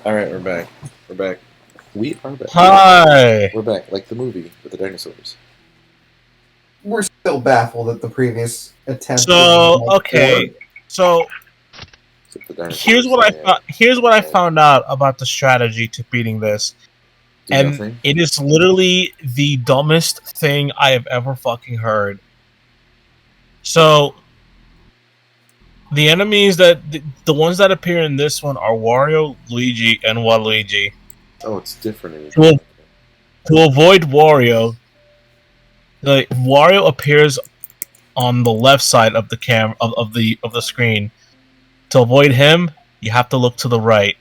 All right, we're back. We're back. We are back. Hi. We're back, like the movie with the dinosaurs. We're still baffled at the previous attempt with So Mike okay, 4. so Except the dinosaurs here's what I had found out about the strategy to beating this, do and nothing. it is literally the dumbest thing I have ever fucking heard. So the enemies the ones that appear in this one are Wario, Luigi, and Waluigi. Oh, it's different in each To, one. to avoid Wario, like Wario appears on the left side of the of the screen. To avoid him, you have to look to the right.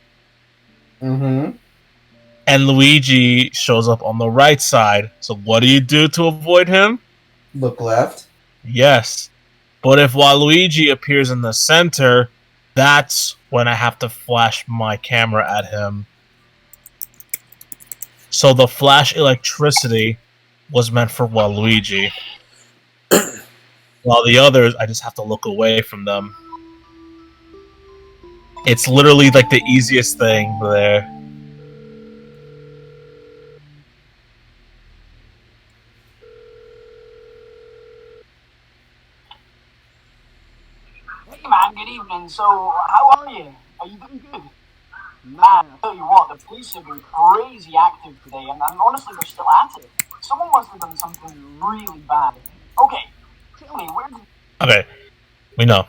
Mm-hmm. And Luigi shows up on the right side. So what do you do to avoid him? Look left. Yes. But if Waluigi appears in the center, that's when I have to flash my camera at him. So the flash electricity was meant for Waluigi. While the others, I just have to look away from them. It's literally like the easiest thing there. Hey man, good evening. So, how are you? Are you doing good? Man, I tell you what, the police have been crazy active today, and honestly, they're still at it. Someone must have done something really bad. Okay, tell me, where did... Okay, we know.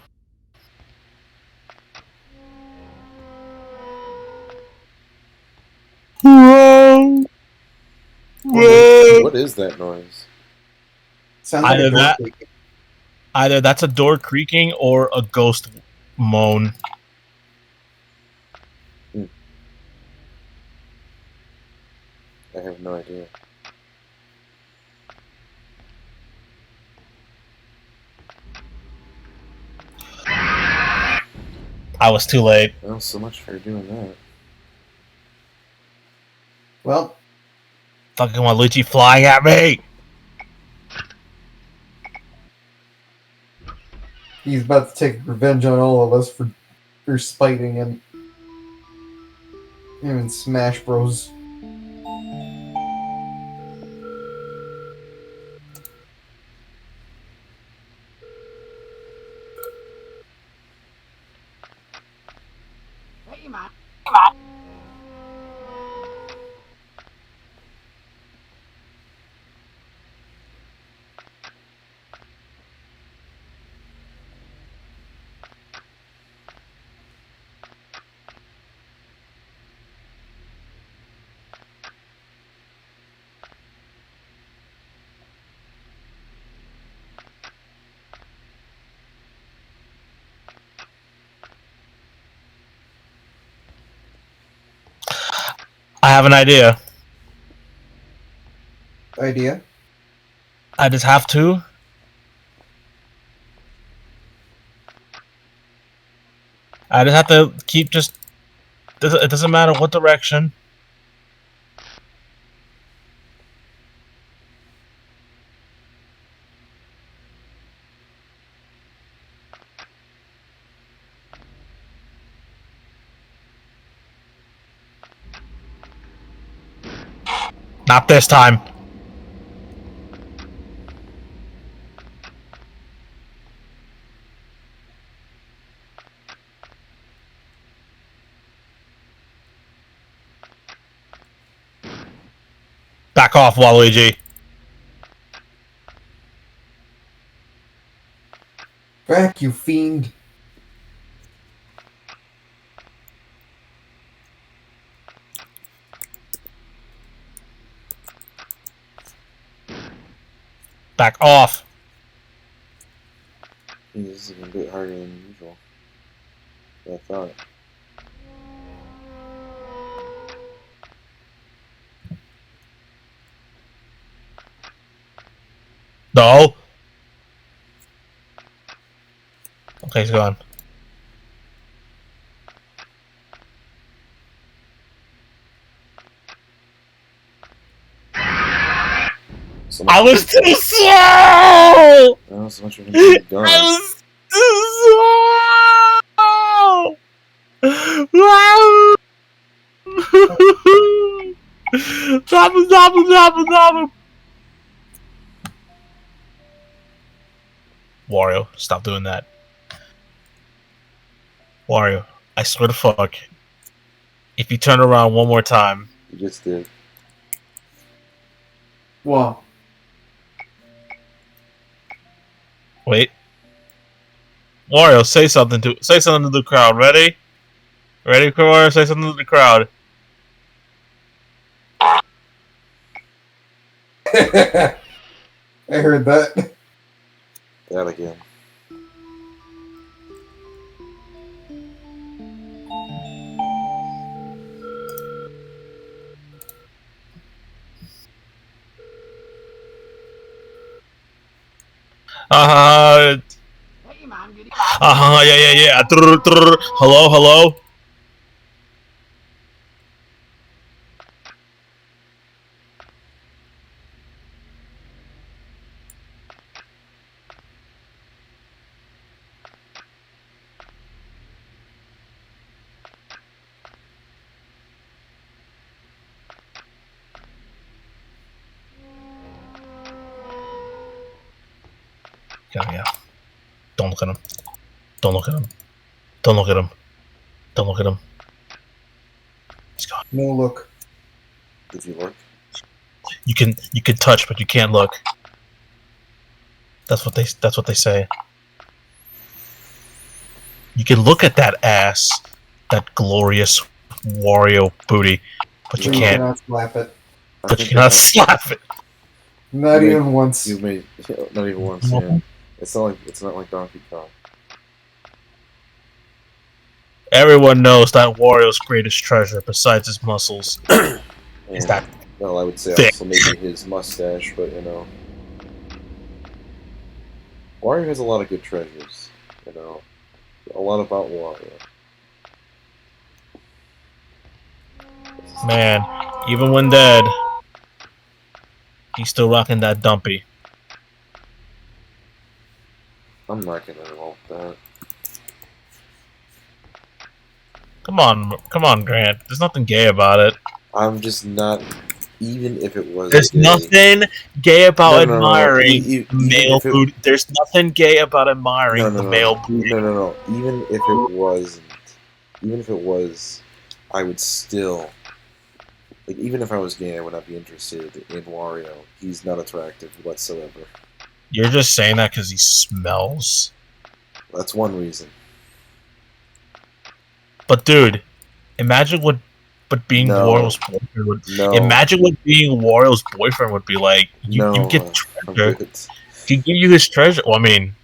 Whoa! Whoa! What is that noise? Sounds like a door Either creak. Either that's a door creaking or a ghost moan. I have no idea. I was too late. Well, so much for doing that. Well, Fucking Waluigi flying at me! he's about to take revenge on all of us for spiting him. Him and Smash Bros. Hey man. Hey man. I have an idea. Idea? I just have to. I just have to keep just. It doesn't matter what direction. Not this time. Back off, Waluigi. Back, you fiend. Back off. This is a bit harder than usual. Than I thought. No. Okay, he's gone. So much I was too slow! Oh, so much for him being gone. I was too slow! Wow! Stop him! Stop him! Stop him! Stop him! Wario, stop doing that. Wario, I swear to fuck. If you turn around one more time. You just did. Wow. Wait. Wario, say something to the crowd. Ready? Ready, Wario? Say something to the crowd. I heard that. That again. Uh, Hey man, good evening. yeah. Hello, hello. Yeah. Don't look at him. Don't look at him. Don't look at him. Don't look at him. He's gone. No look. Did you look? You can touch, but you can't look. That's what they say. You can look at that ass, that glorious Wario booty, but you You can't. cannot slap it. But you cannot slap it. Not even once. You made not even once. Yeah. It's not like Donkey Kong. Everyone knows that Wario's greatest treasure, besides his muscles, is that. Well, I would say thick. also maybe his mustache, but you know, Wario has a lot of good treasures. You know, a lot about Wario. Man, even when dead, he's still rocking that dumpy. I'm not gonna involve that. Come on, Grant. There's nothing gay about it. I'm just not. Even if it was. There's gay, nothing gay about No. admiring Even male if it- booty. There's nothing gay about admiring the male booty. No. Even if it wasn't, even if it was, I would still. Like, even if I was gay, I would not be interested in Wario. He's not attractive whatsoever. You're just saying that because he smells. That's one reason. But dude, imagine what being No. Wario's boyfriend would. No. Imagine what being Wario's boyfriend would be like. You get I'm treasure. good. He give you his treasure. Well, I mean,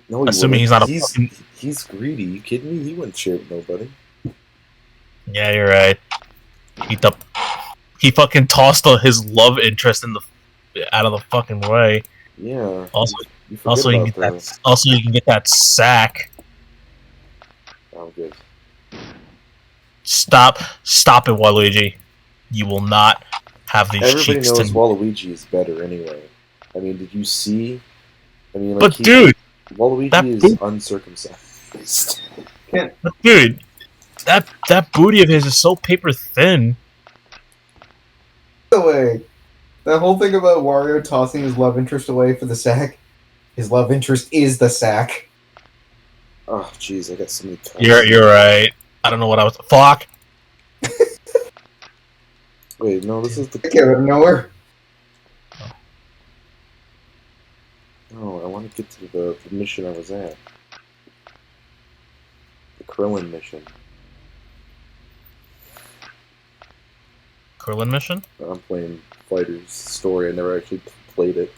No, he assuming wouldn't. he's not a He's greedy. You kidding me? He wouldn't share with nobody. Yeah, you're right. He fucking tossed his love interest out of the fucking way. Yeah. Also, you forget you about can get that. Also, you can get that sack. I'm good. Stop it, Waluigi. You will not have these Everybody cheeks knows to. Waluigi is better anyway. I mean, did you see? I mean, like, But dude, Waluigi is uncircumcised. But dude, that booty of his is so paper thin. Away. That whole thing about Wario tossing his love interest away for the sack. His love interest is the sack. Oh, jeez, I got so many cuts. You're right. I don't know what I was. Fuck. Wait, no, this is the. I came out of nowhere. No, I want to get to the mission I was at. The Krillin mission. Krillin mission? I'm playing Fighter's story. I never actually played it.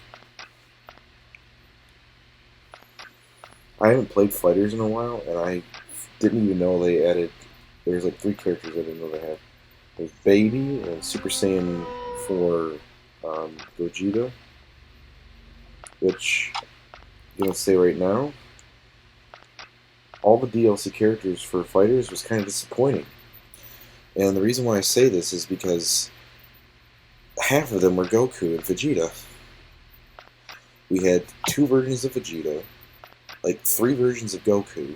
I haven't played Fighters in a while, and I didn't even know they added. There's like 3 characters I didn't know they had. There's Baby and Super Saiyan 4 Gogeta, which I'm gonna say right now, all the DLC characters for Fighters was kind of disappointing. And the reason why I say this is because half of them were Goku and Vegeta. We had 2 versions of Vegeta, like 3 versions of Goku,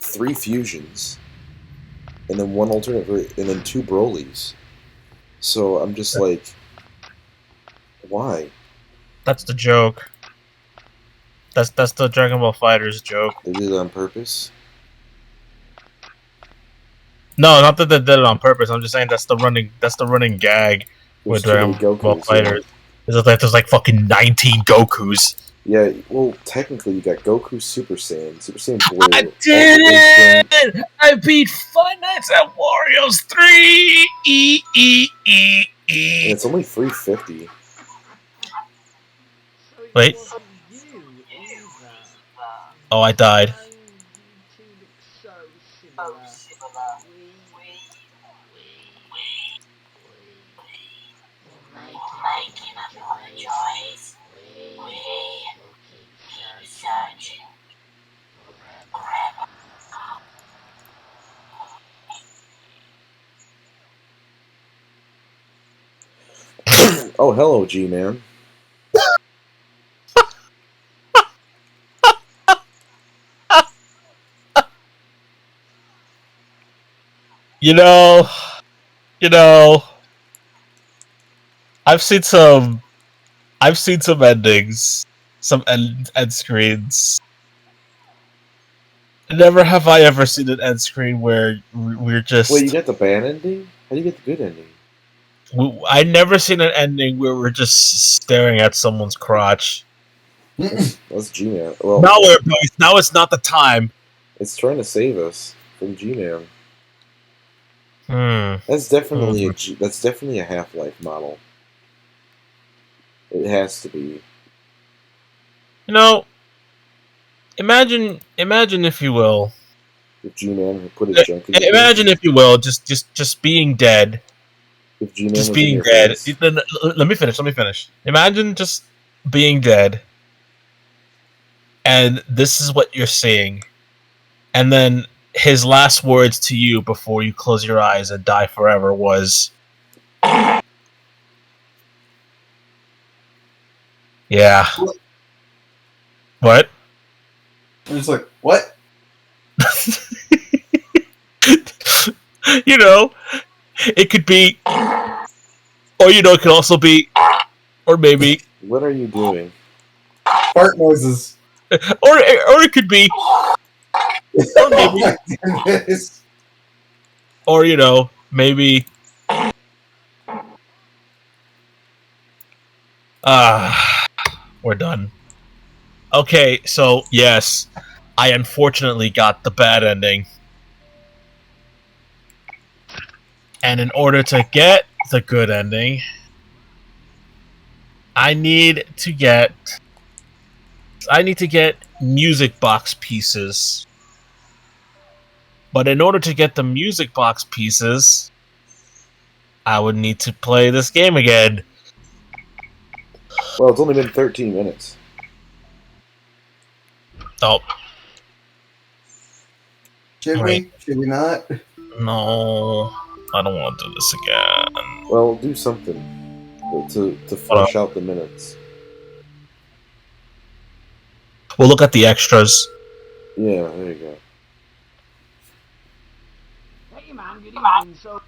3 fusions, and then 1 alternate and then 2 Brolys. So I'm just like, why? That's the joke. That's the Dragon Ball Fighters joke. They did it on purpose? No, not that they did it on purpose. I'm just saying that's the running gag There's with too many Dragon Ball Gokus, Fighters. There's like fucking 19 Gokus. yeah. Yeah, well, technically you got Goku Super Saiyan, Super Saiyan Blue, I Ultra did Instinct. it! I beat Five Nights at Wario's 3! And E. it's only 350. So it Wait. wasn't you either. Oh, I died. Man, you two look so similar. We making another choice. We looking searching forever. Oh, hello, G-Man. You know, I've seen some endings, some end screens. Never have I ever seen an end screen where we're just. Wait, you got the bad ending? How do you get the good ending? I never seen an ending where we're just staring at someone's crotch. That's G-Man. Well, Now it's not the time. it's trying to save us from G-Man. Hmm. That's definitely that's definitely a Half-Life model. It has to be. You know, imagine if you will. If G-Man had put his junk in your Imagine face. if you will, just being dead. If G-Man Just was in being your dead. face. Let me finish. Imagine just being dead, and this is what you're seeing, and then his last words to you before you close your eyes and die forever was, "Yeah." What? I'm just like, what? You know, it could be, or it could also be, or maybe, What are you doing? Fart noises. or it could be, or maybe, or maybe. We're done. Okay, so yes, I unfortunately got the bad ending. And in order to get the good ending, I need to get music box pieces. But in order to get the music box pieces, I would need to play this game again. Well, it's only been 13 minutes. Oh, Should we? Should we not? no. I don't want to do this again. Well, do something to flush out the minutes. We'll look at the extras. Yeah, there you go. Hey man, good evening. So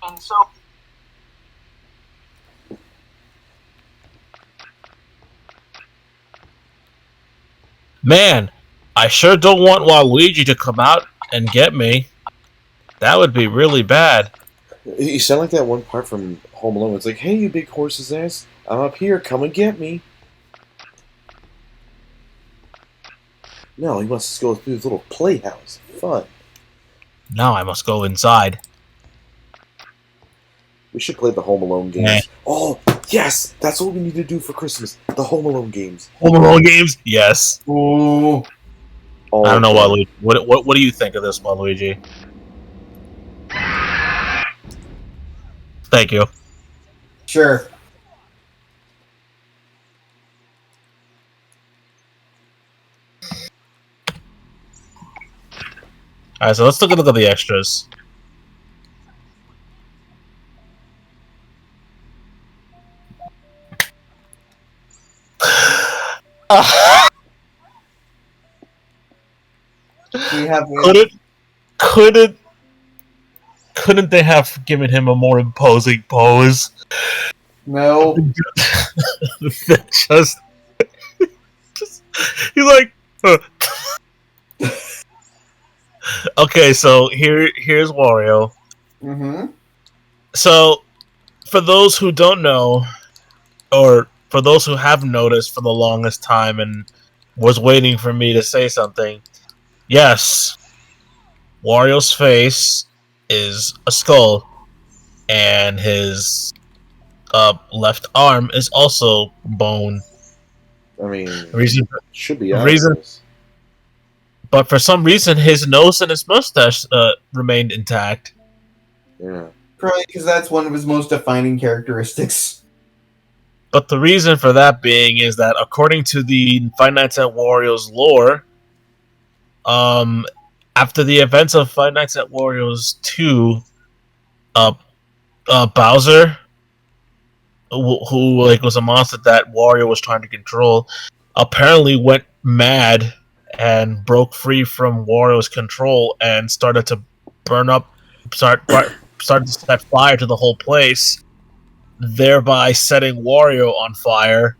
Man, I sure don't want Waluigi to come out and get me. That would be really bad. You sound like that one part from Home Alone. It's like, hey, you big horse's ass, I'm up here. Come and get me. No, he wants to go through his little playhouse. Fun. Now I must go inside. We should play the Home Alone games. Yeah. Oh, yes! That's what we need to do for Christmas. The Home Alone games. Home Alone games? Yes. Ooh. All I don't know, of them. Waluigi. What do you think of this, Waluigi? Thank you. Sure. Alright, so let's take a look at the extras. We have Could couldn't they have given him a more imposing pose? No. just, he's like, huh. Okay, so here's Wario. Mm-hmm. So for those who don't know, or for those who have noticed for the longest time and was waiting for me to say something, yes, Wario's face is a skull, and his left arm is also bone. I mean, Reason, should be reason, obvious. but for some reason, his nose and his mustache remained intact. Yeah. Probably because that's one of his most defining characteristics. But the reason for that being is that according to the Five Nights at Wario's lore, um, after the events of Five Nights at Wario's 2, uh, Bowser, who like was a monster that Wario was trying to control, apparently went mad and broke free from Wario's control and started to burn up, started to set fire to the whole place, thereby setting Wario on fire.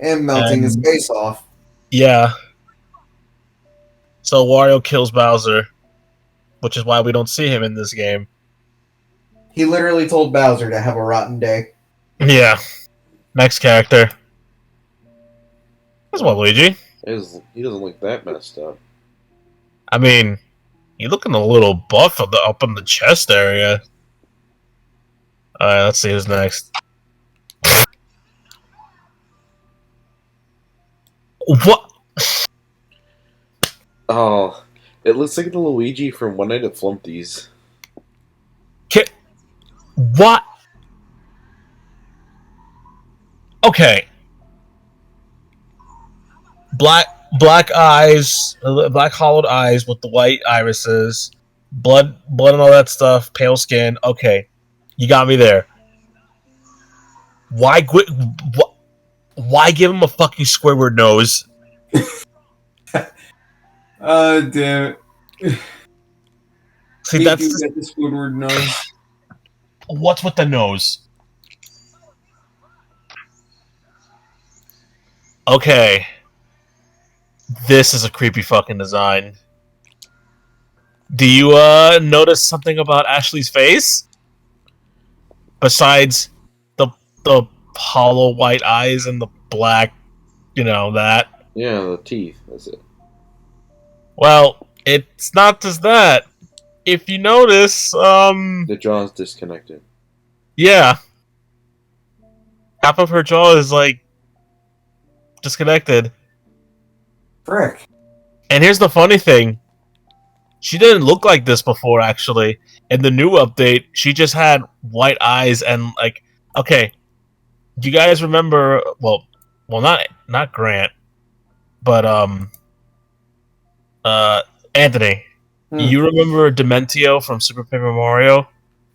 And melting his And face off. yeah, so Wario kills Bowser, which is why we don't see him in this game. He literally told Bowser to have a rotten day. Yeah. Next character. That's Waluigi. He doesn't look that messed up. I mean, he's looking a little buff up in the chest area. Alright, let's see who's next. What? Oh, it looks like the Luigi from One Night at Flumpty's. What? Okay. Black eyes, black hollowed eyes with the white irises, blood and all that stuff, pale skin. Okay, you got me there. Why why give him a fucking Squidward nose? Damn it. See, He that's do get the Squidward nose. what's with the nose. Okay, this is a creepy fucking design. Do you notice something about Ashley's face besides the hollow white eyes and the black, that? Yeah, the teeth. That's it. Well, it's not just that. If you notice, The jaw's disconnected. yeah, half of her jaw is like disconnected. Frick. And here's the funny thing. She didn't look like this before, actually. In the new update, she just had white eyes and like. Okay, do you guys remember? Well, not Grant, but Anthony. You remember Dementio from Super Paper Mario?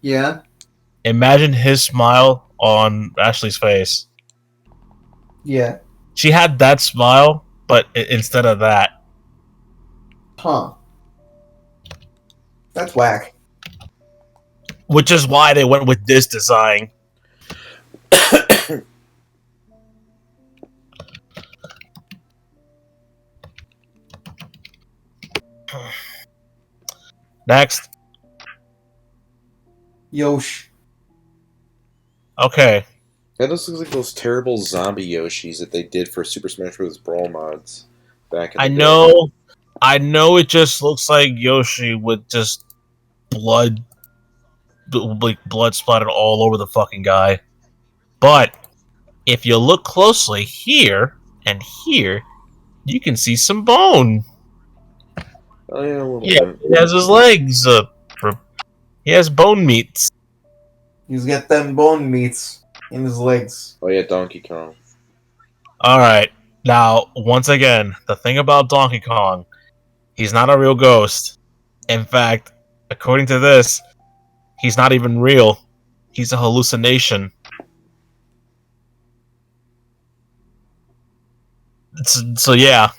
Yeah? Imagine his smile on Ashley's face. Yeah. She had that smile, but instead of that. Huh. That's whack. Which is why they went with this design. Next. Yosh. Okay. That just looks like those terrible zombie Yoshis that they did for Super Smash Bros. Brawl mods back in the day. I know it just looks like Yoshi with just blood splattered all over the fucking guy. But if you look closely here and here, you can see some bone. Oh yeah, a little Yeah, bit. he has his legs. He has bone meats. He's got them bone meats in his legs. Oh yeah, Donkey Kong. Alright, now, once again, the thing about Donkey Kong, he's not a real ghost. In fact, according to this, he's not even real. He's a hallucination. So yeah.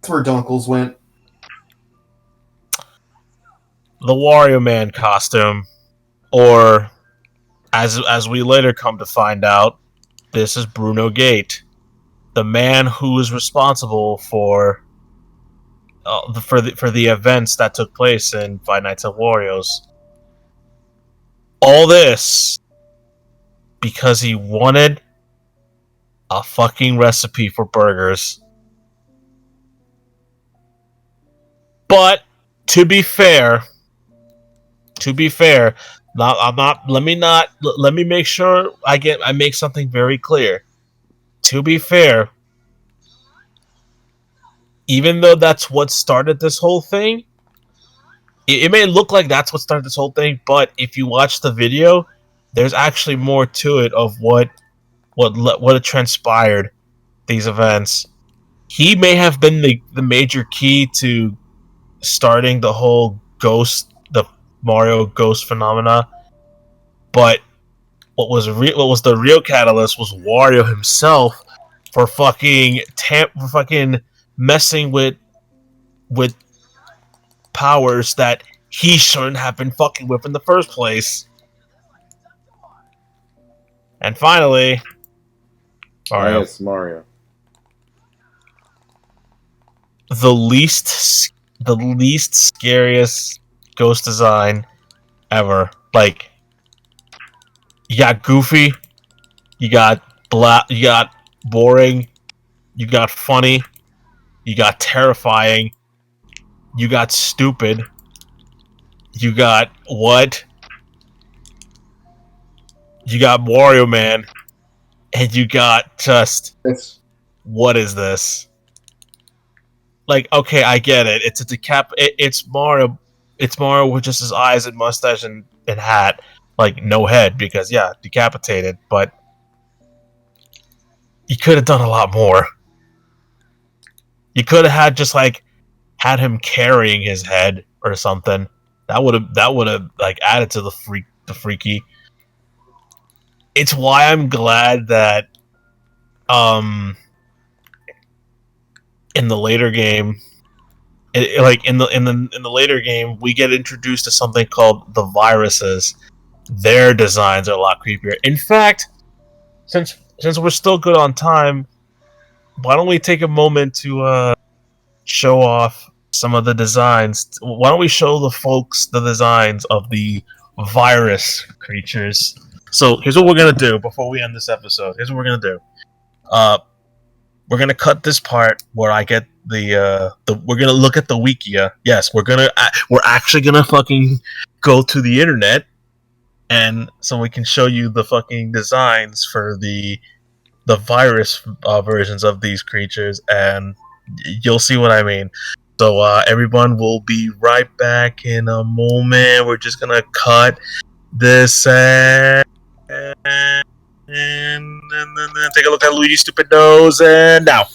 That's where Dunkles went. the Wario Man costume, or as we later come to find out, this is Bruno Gate, the man who is responsible for the events that took place in Five Nights at Wario's. All this because he wanted a fucking recipe for burgers. But to be fair, I'm not. Let me make sure I make something very clear. To be fair, even though that's what started this whole thing, it may look like that's what started this whole thing. But if you watch the video, there's actually more to it of what it transpired. These events. He may have been the major key to starting the Mario ghost phenomena, but what was the real catalyst was Wario himself for fucking messing with powers that he shouldn't have been fucking with in the first place. And finally, Mario, Yes, Mario. the least scariest ghost design ever. Like, you got Goofy, you got you got boring, you got funny, you got terrifying, you got stupid, you got what? You got Wario Man, and you got just what is this? Like, okay, I get it. It's a it's Mario. It's Mario with just his eyes and mustache and hat, like no head because yeah, decapitated. But you could have done a lot more. You could have had him carrying his head or something. That would have like added to the freaky. It's why I'm glad that in the later game, like in the later game, we get introduced to something called the viruses. Their designs are a lot creepier. In fact, since we're still good on time, why don't we take a moment to show off some of the designs? Why don't we show the folks the designs of the virus creatures? So here's what we're gonna do before we end this episode. Here's what we're gonna do. We're gonna cut this part where I get the we're gonna look at the wikia. Yes, we're actually gonna fucking go to the internet, and so we can show you the fucking designs for the virus versions of these creatures, and you'll see what I mean. So everyone will be right back in a moment. We're just gonna cut this and take a look at Luigi's stupid nose, and now.